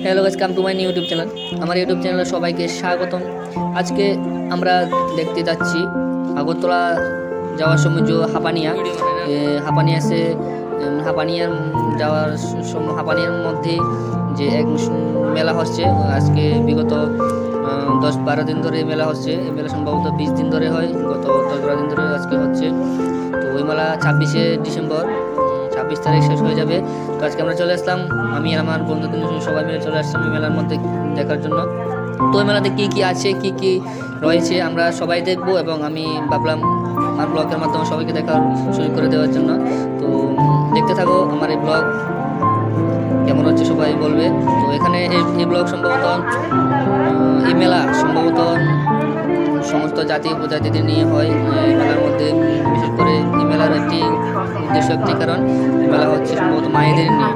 Hello guys, come to my new YouTube channel. আমার YouTube চ্যানেলে সবাইকে স্বাগতম। আজকে আমরা দেখতে যাচ্ছি আগরতলা যাওয়ার সময় যে হাপানিয়াতে হাপানিয়ার যাওয়ার সময় হাপানিয়ার মধ্যে যে এক মেলা হচ্ছে। আজকে বিগত 10-12 দিন ধরে মেলা হচ্ছে। এই মেলা সম্ভবত 20 দিন ধরে হয়, গত 10-12 দিন ধরে আজকে হচ্ছে। তো ওই মেলা 26শে ডিসেম্বর 26 তারিখ শেষ হয়ে যাবে। তো আজকে আমরা চলে আসলাম, আমি আর আমার বন্ধুদের সবাই মিলে চলে আসলাম এই মেলার মধ্যে দেখার জন্য। তো ওই মেলাতে কী কী আছে, কী কী রয়েছে আমরা সবাই দেখবো, এবং আমি ভাবলাম আমার ব্লগের মাধ্যমে সবাইকে দেখার শুরু করে দেওয়ার জন্য। তো দেখতে থাকো আমার এই ব্লগ, কেমন হচ্ছে সবাই বলবে। তো এখানে এই ব্লগ সম্ভবত এই মেলা সম্ভবত সমস্ত জাতি উপজাতিদের নিয়ে হয়। এই মেলার মধ্যে বিশেষ করে এই মেলার একটি উদ্দেশ্য, একটি কারণ এই মেলা হচ্ছে সম্ভবত মায়েদের নিয়ে।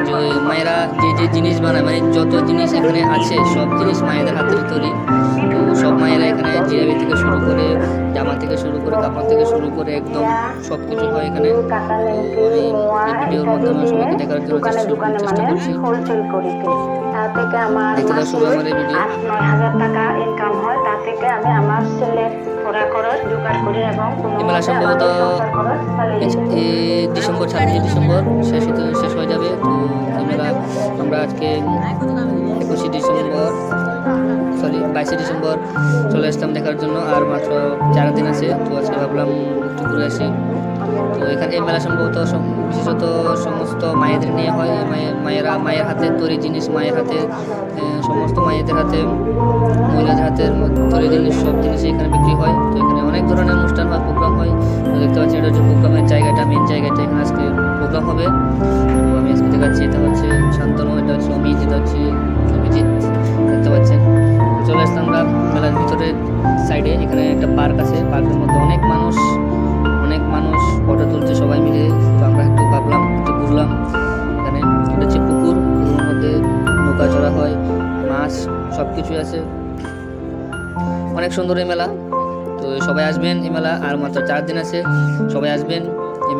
যে মায়েরা যে জিনিস বানায়, মানে যত জিনিস এখানে আছে সব জিনিস মায়েদের হাতের তৈরি। তো সব মায়েরা এখানে জিরাবি থেকে শুরু করে, জামা থেকে শুরু করে, কাপড় থেকে শুরু করে একদম সব কিছু হয় এখানে। তো আমি এই ভিডিওর মাধ্যমে সবাইকে দেখার জন্য চেষ্টা করছি। দেখতে দাও সবাই আমার এই ভিডিও। 8-9 হাজার টাকা ইনকাম হয়, তা থেকে আমি আমার ছেলে পড়া খরচ জোগাড় করি এবং এই মেলা সম্ভবত ডিসেম্বর 26শে ডিসেম্বর শেষ হয়ে যাবে। তো এই মেলা আমরা আজকে 21শে ডিসেম্বর 22শে ডিসেম্বর চলে আসলাম দেখার জন্য। আর মাত্র 4 দিন আছে। তো আজকে ভাবলাম একটু ঘুরে আসি। তো এখানে এই মেলা সম্ভবত বিশেষত সমস্ত মায়েদের নিয়ে হয়। মায়ের হাতে তৈরি জিনিস, মায়ের হাতে সমস্ত মায়েদের হাতে, মহিলাদের হাতের তৈরি জিনিস, সব জিনিসই এখানে বিক্রি হয়। তো এখানে অনেক ধরনের অনুষ্ঠান হয়, প্রোগ্রাম হয়। তো দেখতে পাচ্ছি এটা হচ্ছে প্রোগ্রামের জায়গাটা, মেন জায়গাটা। এখানে আজকে প্রোগ্রাম হবে। তো আমি আজকে দেখাচ্ছি, এটা হচ্ছে শান্তনু, এটা হচ্ছে অমিত, এটা হচ্ছে অভিজিৎ, দেখতে পাচ্ছেন। চলে আসলাম আমরা মেলার ভিতরের সাইডে। এখানে একটা পার্ক আছে, পার্কের মধ্যে অনেক মানুষ ফটো তুলছে সবাই মিলে। তো আমরা একটু ভাবলাম একটু ঘুরলাম। এখানে এটা হচ্ছে পুকুরের মধ্যে নৌকা চড়া হয়, মাছ সব কিছুই আছে। অনেক সুন্দর এই মেলা। তো সবাই আসবেন এই মেলা, আর মাত্র 4 দিন আছে। সবাই আসবেন এই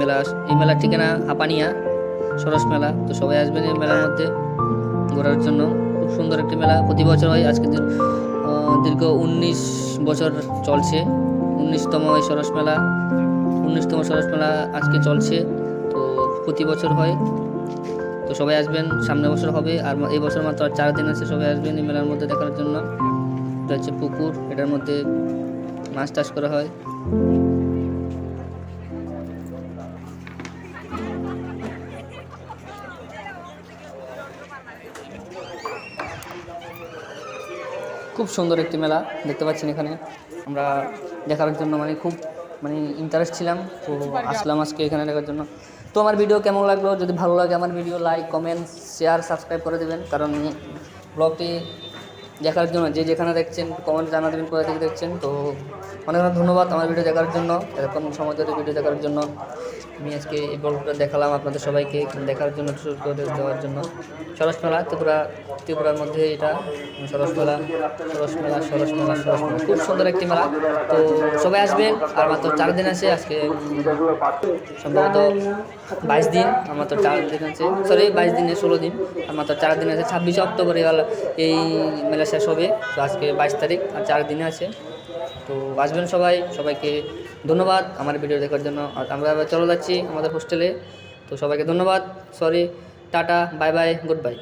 মেলার ঠিকানা হাপানিয়া সরস মেলা। তো সবাই আসবেন এই মেলার মধ্যে ঘোরার জন্য। খুব সুন্দর একটি মেলা, প্রতি বছর হয়। আজকে দীর্ঘ 19 বছর চলছে, 19তম এই সরস মেলা, 19তম সরস মেলা আজকে চলছে। তো প্রতি বছর হয়। তো সবাই আসবেন, সামনের বছর হবে। আর এই বছর মাত্র 4 দিন আছে। সবাই আসবেন এই মেলার মধ্যে দেখার জন্য। এটা হচ্ছে পুকুর, এটার মধ্যে মাছ চাষ করা হয়। খুব সুন্দর একটি মেলা দেখতে পাচ্ছেন। এখানে আমরা দেখার জন্য খুব ইন্টারেস্ট ছিলাম। তো আসলাম আজকে এখানে দেখার জন্য। তো আমার ভিডিও কেমন লাগলো, যদি ভালো লাগে আমার video like, comment, share, subscribe করে দেবেন। কারণ ব্লগটি দেখার জন্য যে যেখানে দেখছেন কমেন্ট জানা দেবেন কোথা থেকে দেখছেন। তো অনেক অনেক ধন্যবাদ আমার ভিডিও দেখার জন্য, এরকম সময় ধরে ভিডিও দেখার জন্য। আমি আজকে এই ব্লগটা দেখালাম আপনাদের সবাইকে দেখার জন্য, শুরু করে দেওয়ার জন্য। সরস মেলা ত্রিপুরার মধ্যে এটা সরস মেলা খুব সুন্দর একটি মেলা। তো সবাই আসবেন। আর মাত্র 4 দিন আছে আজকে, সম্ভবত 22 দিন, আর মাত্র 4 দিন আছে, 22 দিনে 16 দিন, আর মাত্র 4 দিন আছে। 26শে অক্টোবর এই মেলা শেষ হবে। তো আজকে 22 তারিখ, আর 4 দিনে আছে। তো আসবেন সবাই, সবাইকে ধন্যবাদ আমার ভিডিও দেখার জন্য। আর আমরা এবার চলে যাচ্ছি আমাদের হোস্টেলে। তো সবাইকে ধন্যবাদ, tata, bye bye, good bye.